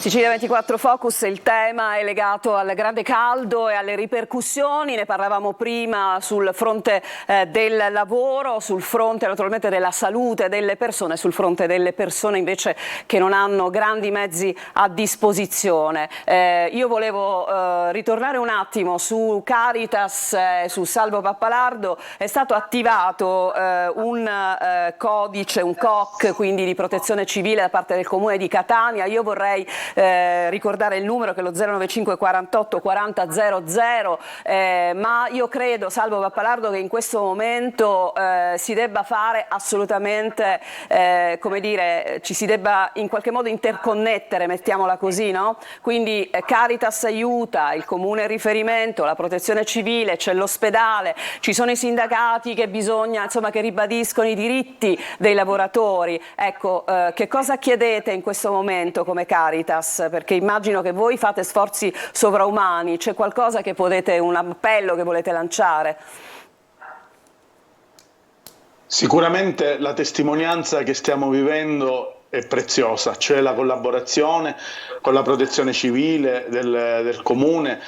Sicilia 24 Focus, il tema è legato al grande caldo e alle ripercussioni, ne parlavamo prima sul fronte del lavoro, sul fronte naturalmente della salute delle persone, sul fronte delle persone invece che non hanno grandi mezzi a disposizione. Io volevo ritornare un attimo su Caritas, su Salvo Pappalardo. È stato attivato un codice, un COC, quindi di protezione civile da parte del Comune di Catania. Io vorrei ricordare il numero che è lo 095 48 40 00, ma io credo, Salvo Pappalardo, che in questo momento si debba fare assolutamente, come dire, ci si debba in qualche modo interconnettere, mettiamola così, no? Quindi Caritas aiuta, il comune riferimento, la protezione civile, c'è l'ospedale, ci sono i sindacati che bisogna, insomma, che ribadiscono i diritti dei lavoratori. Ecco, che cosa chiedete in questo momento come Caritas? Perché immagino che voi fate sforzi sovraumani, c'è qualcosa che potete, un appello che volete lanciare? Sicuramente la testimonianza che stiamo vivendo è preziosa, cioè la collaborazione con la protezione civile del comune,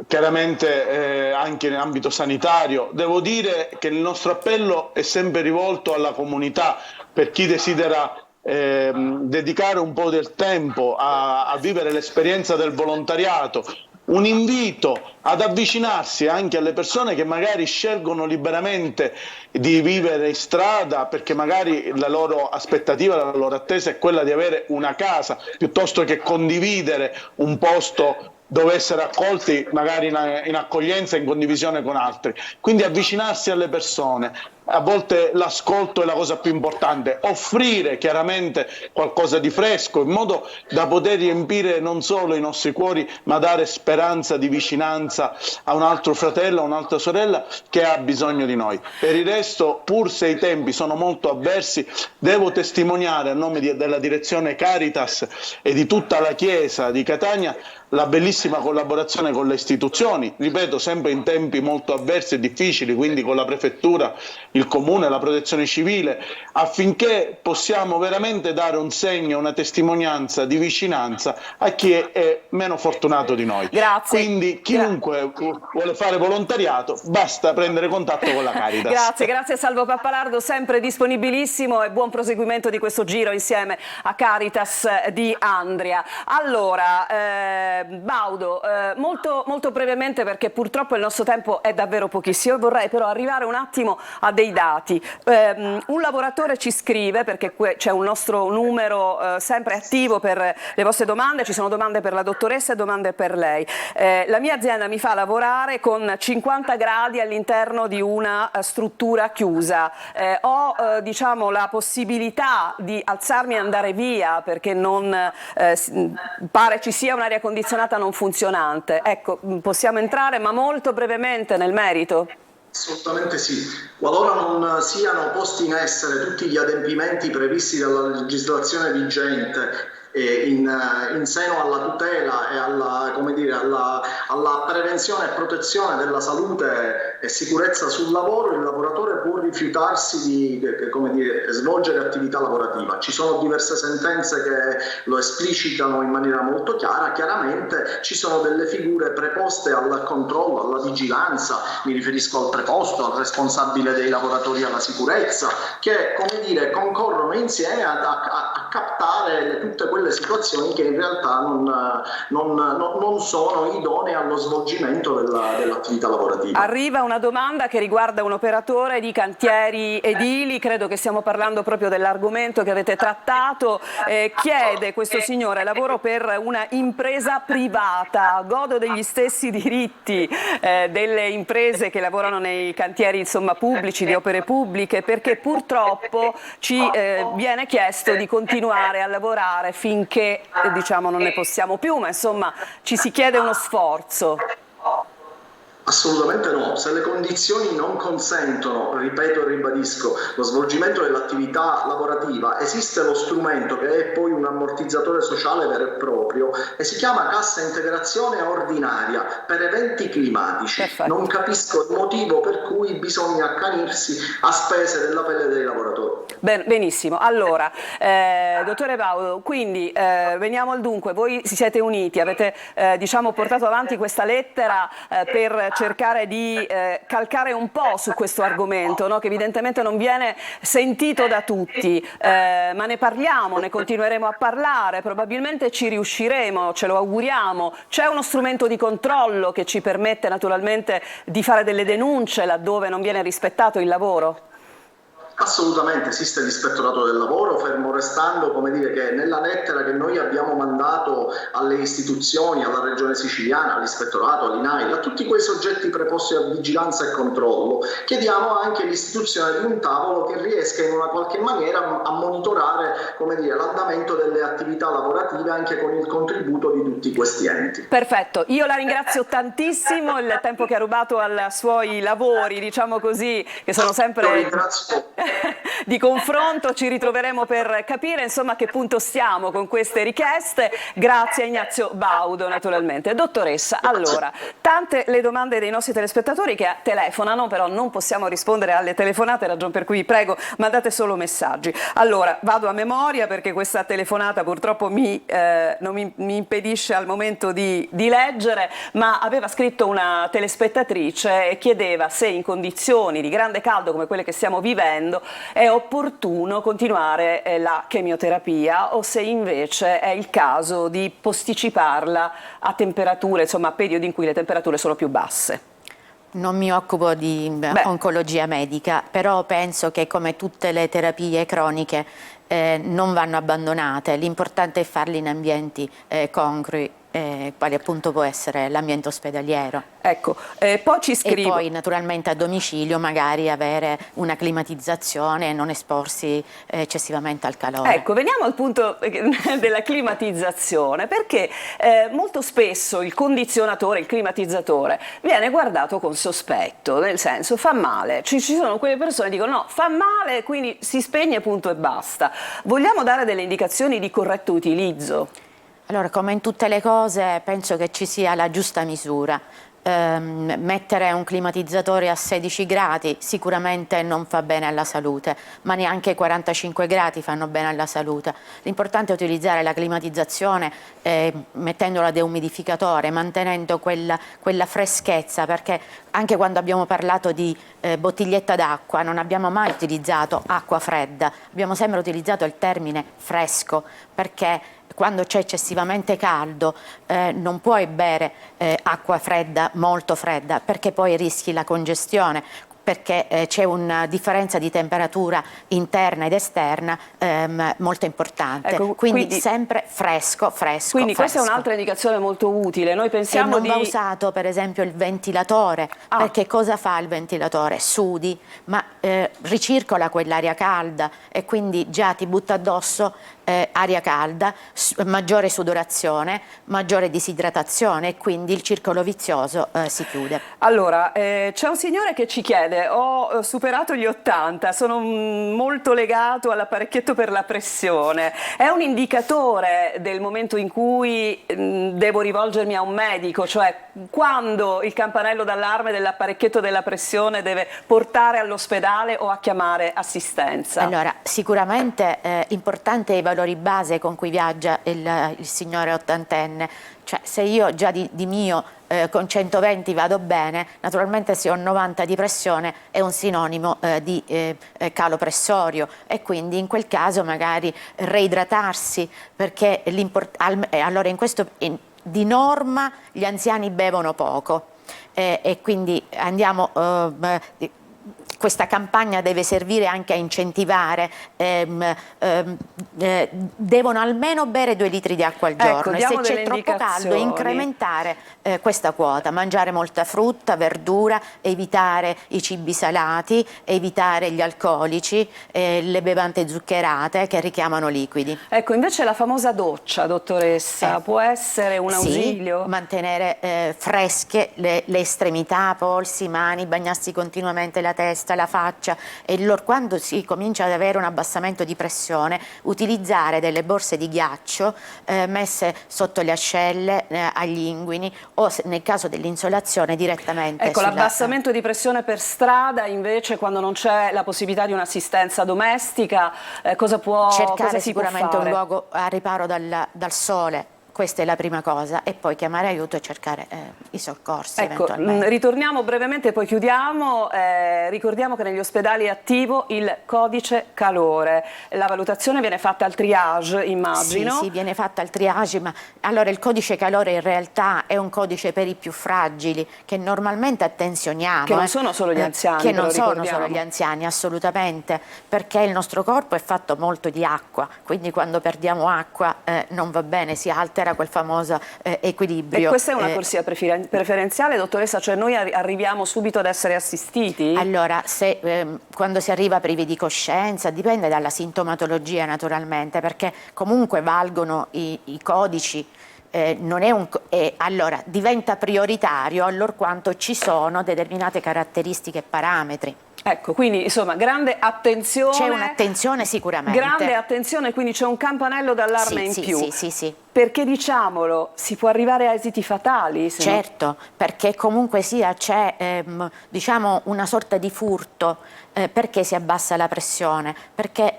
chiaramente anche in ambito sanitario. Devo dire che il nostro appello è sempre rivolto alla comunità, per chi desidera dedicare un po' del tempo a vivere l'esperienza del volontariato, un invito ad avvicinarsi anche alle persone che magari scelgono liberamente di vivere in strada perché magari la loro aspettativa, la loro attesa è quella di avere una casa piuttosto che condividere un posto dove essere accolti magari in accoglienza, in condivisione con altri. Quindi avvicinarsi alle persone, a volte l'ascolto è la cosa più importante, offrire chiaramente qualcosa di fresco in modo da poter riempire non solo i nostri cuori ma dare speranza di vicinanza a un altro fratello, a un'altra sorella che ha bisogno di noi. Per il resto, pur se i tempi sono molto avversi, devo testimoniare a nome della direzione Caritas e di tutta la Chiesa di Catania la bellissima collaborazione con le istituzioni, ripeto, sempre in tempi molto avversi e difficili, quindi con la prefettura, il comune, la protezione civile, affinché possiamo veramente dare un segno, una testimonianza di vicinanza a chi è meno fortunato di noi. Grazie. Quindi chiunque vuole fare volontariato basta prendere contatto con la Caritas. Grazie Salvo Pappalardo, sempre disponibilissimo, e buon proseguimento di questo giro insieme a Caritas di Andria. Allora, Baudo, molto brevemente, perché purtroppo il nostro tempo è davvero pochissimo. Io vorrei però arrivare un attimo a dei dati. Un lavoratore ci scrive, perché c'è un nostro numero sempre attivo per le vostre domande, ci sono domande per la dottoressa e domande per lei. La mia azienda mi fa lavorare con 50 gradi all'interno di una struttura chiusa. Ho diciamo la possibilità di alzarmi e andare via perché non pare ci sia un'aria condizionata non funzionante. Ecco, possiamo entrare ma molto brevemente nel merito? Assolutamente sì. Qualora non siano posti in essere tutti gli adempimenti previsti dalla legislazione vigente in seno alla tutela e alla, come dire, alla prevenzione e protezione della salute e sicurezza sul lavoro, il lavoratore può rifiutarsi di, come dire, svolgere attività lavorativa. Ci sono diverse sentenze che lo esplicitano in maniera molto chiara. Chiaramente ci sono delle figure preposte al controllo, alla vigilanza, mi riferisco al preposto, al responsabile dei lavoratori alla sicurezza, che, come dire, concorrono insieme a captare tutte quelle situazioni che in realtà non sono idonee allo svolgimento dell'attività lavorativa. Arriva una domanda che riguarda un operatore di cantieri edili, credo che stiamo parlando proprio dell'argomento che avete trattato. Chiede questo signore: lavoro per una impresa privata, godo degli stessi diritti delle imprese che lavorano nei cantieri, insomma, pubblici, di opere pubbliche, perché purtroppo ci viene chiesto di continuare a lavorare finché diciamo non ne possiamo più, ma insomma ci si chiede uno sforzo. Assolutamente no, se le condizioni non consentono, ripeto e ribadisco, lo svolgimento dell'attività lavorativa, esiste lo strumento che è poi un ammortizzatore sociale vero e proprio e si chiama cassa integrazione ordinaria per eventi climatici. Perfetto. Non capisco il motivo per cui bisogna accanirsi a spese della pelle dei lavoratori. Benissimo, allora, dottore Baudo, quindi veniamo al dunque, voi si siete uniti, avete diciamo portato avanti questa lettera per cercare di calcare un po' su questo argomento, no? Che evidentemente non viene sentito da tutti, ma ne parliamo, ne continueremo a parlare, probabilmente ci riusciremo, ce lo auguriamo. C'è uno strumento di controllo che ci permette naturalmente di fare delle denunce laddove non viene rispettato il lavoro? Assolutamente esiste l'ispettorato del lavoro, fermo restando, come dire, che nella lettera che noi abbiamo mandato alle istituzioni, alla Regione Siciliana, all'ispettorato, all'INAIL, a tutti quei soggetti preposti a vigilanza e controllo, chiediamo anche l'istituzione di un tavolo che riesca in una qualche maniera a monitorare, come dire, l'andamento delle attività lavorative anche con il contributo di tutti questi enti. Perfetto, io la ringrazio tantissimo, il tempo che ha rubato ai suoi lavori, diciamo così, che sono sempre di confronto. Ci ritroveremo per capire insomma a che punto stiamo con queste richieste. Grazie a Ignazio Baudo naturalmente. Dottoressa, allora, tante le domande dei nostri telespettatori che telefonano, però non possiamo rispondere alle telefonate, ragion per cui prego mandate solo messaggi. Allora, vado a memoria perché questa telefonata purtroppo non mi impedisce al momento di leggere, ma aveva scritto una telespettatrice e chiedeva se in condizioni di grande caldo come quelle che stiamo vivendo è opportuno continuare la chemioterapia o se invece è il caso di posticiparla a temperature, insomma a periodi in cui le temperature sono più basse. Non mi occupo di oncologia medica, però penso che come tutte le terapie croniche non vanno abbandonate, l'importante è farle in ambienti congrui, quali appunto può essere l'ambiente ospedaliero. Ecco, poi ci scrivo. E poi naturalmente a domicilio magari avere una climatizzazione e non esporsi eccessivamente al calore. Ecco, veniamo al punto della climatizzazione, perché molto spesso il condizionatore, il climatizzatore, viene guardato con sospetto, nel senso fa male. Ci sono quelle persone che dicono no, fa male, quindi si spegne punto e basta. Vogliamo dare delle indicazioni di corretto utilizzo? Allora, come in tutte le cose, penso che ci sia la giusta misura. Mettere un climatizzatore a 16 gradi sicuramente non fa bene alla salute, ma neanche 45 gradi fanno bene alla salute. L'importante è utilizzare la climatizzazione mettendola a deumidificatore, mantenendo quella freschezza, perché anche quando abbiamo parlato di bottiglietta d'acqua non abbiamo mai utilizzato acqua fredda, abbiamo sempre utilizzato il termine fresco, perché quando c'è eccessivamente caldo non puoi bere acqua fredda, molto fredda, perché poi rischi la congestione, perché c'è una differenza di temperatura interna ed esterna molto importante. Ecco, quindi sempre fresco. Quindi questa è un'altra indicazione molto utile. Noi pensiamo e non va usato per esempio il ventilatore, perché cosa fa il ventilatore? Sudi, ma ricircola quell'aria calda e quindi già ti butta addosso aria calda, maggiore sudorazione, maggiore disidratazione e quindi il circolo vizioso si chiude. Allora, c'è un signore che ci chiede, ho superato gli 80, sono molto legato all'apparecchietto per la pressione, è un indicatore del momento in cui devo rivolgermi a un medico, cioè quando il campanello d'allarme dell'apparecchietto della pressione deve portare all'ospedale o a chiamare assistenza? Allora, sicuramente importante è i valori base con cui viaggia il signore ottantenne, cioè se io già di mio con 120 vado bene, naturalmente se ho 90 di pressione è un sinonimo di calo pressorio e quindi in quel caso magari reidratarsi, perché allora di norma gli anziani bevono poco e quindi andiamo questa campagna deve servire anche a incentivare, devono almeno bere 2 litri di acqua al giorno, e se c'è troppo caldo incrementare questa quota, mangiare molta frutta, verdura, evitare i cibi salati, evitare gli alcolici, le bevande zuccherate che richiamano liquidi. Ecco, invece la famosa doccia, dottoressa, può essere un ausilio? Sì, mantenere fresche le estremità, polsi, mani, bagnarsi continuamente la testa, la faccia, e quando si comincia ad avere un abbassamento di pressione, utilizzare delle borse di ghiaccio messe sotto le ascelle, agli inguini, o nel caso dell'insolazione direttamente. Ecco, l'abbassamento di pressione per strada invece, quando non c'è la possibilità di un'assistenza domestica, cosa cercare si può sicuramente fare? un luogo a riparo dal sole. Questa è la prima cosa, e poi chiamare aiuto e cercare i soccorsi. Ecco, eventualmente. ritorniamo brevemente e poi chiudiamo. Ricordiamo che negli ospedali è attivo il codice calore. La valutazione viene fatta al triage, immagino. Sì, viene fatta al triage, ma allora il codice calore in realtà è un codice per i più fragili, che normalmente attenzioniamo. Che non sono solo gli anziani, che non sono solo gli anziani, assolutamente, perché il nostro corpo è fatto molto di acqua, quindi quando perdiamo acqua non va bene, si altera quel famoso equilibrio. E questa è una corsia preferenziale, dottoressa? Cioè noi arriviamo subito ad essere assistiti? Allora, quando si arriva privi di coscienza, dipende dalla sintomatologia naturalmente, perché comunque valgono i codici. Allora diventa prioritario allorquanto ci sono determinate caratteristiche e parametri. Ecco, quindi insomma grande attenzione. C'è un'attenzione sicuramente. Grande attenzione, quindi c'è un campanello d'allarme in più. Sì. Perché, diciamolo, si può arrivare a esiti fatali. Certo, perché comunque sia c'è diciamo una sorta di furto. Perché si abbassa la pressione? Perché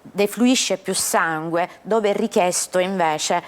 defluisce più sangue dove è richiesto invece,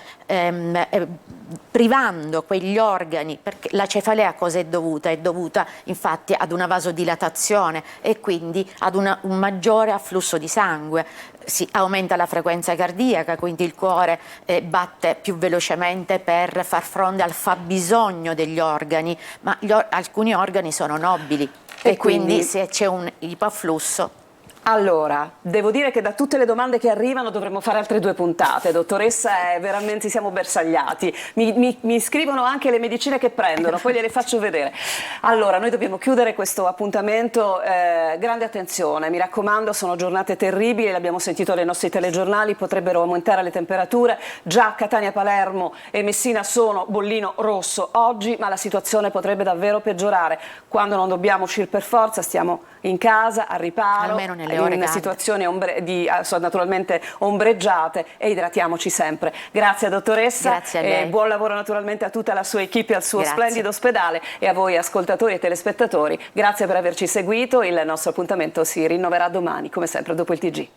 privando quegli organi, perché la cefalea cosa è dovuta? È dovuta infatti ad una vasodilatazione e quindi ad un maggiore afflusso di sangue. Si aumenta la frequenza cardiaca, quindi il cuore batte più velocemente per far fronte al fabbisogno degli organi, ma alcuni organi sono nobili e quindi se c'è un ipoafflusso. Allora, devo dire che da tutte le domande che arrivano dovremmo fare altre 2 puntate, dottoressa, veramente siamo bersagliati. Mi scrivono anche le medicine che prendono, poi gliele faccio vedere. Allora, noi dobbiamo chiudere questo appuntamento, grande attenzione, mi raccomando, sono giornate terribili, l'abbiamo sentito nei nostri telegiornali, potrebbero aumentare le temperature, già Catania, Palermo e Messina sono bollino rosso oggi, ma la situazione potrebbe davvero peggiorare. Quando non dobbiamo uscire per forza, stiamo in casa, al riparo, almeno nelle ore in situazioni naturalmente ombreggiate, e idratiamoci sempre. Grazie dottoressa. Grazie a lei. E buon lavoro naturalmente a tutta la sua equipe e al suo splendido ospedale, e a voi ascoltatori e telespettatori. Grazie per averci seguito, il nostro appuntamento si rinnoverà domani, come sempre dopo il TG.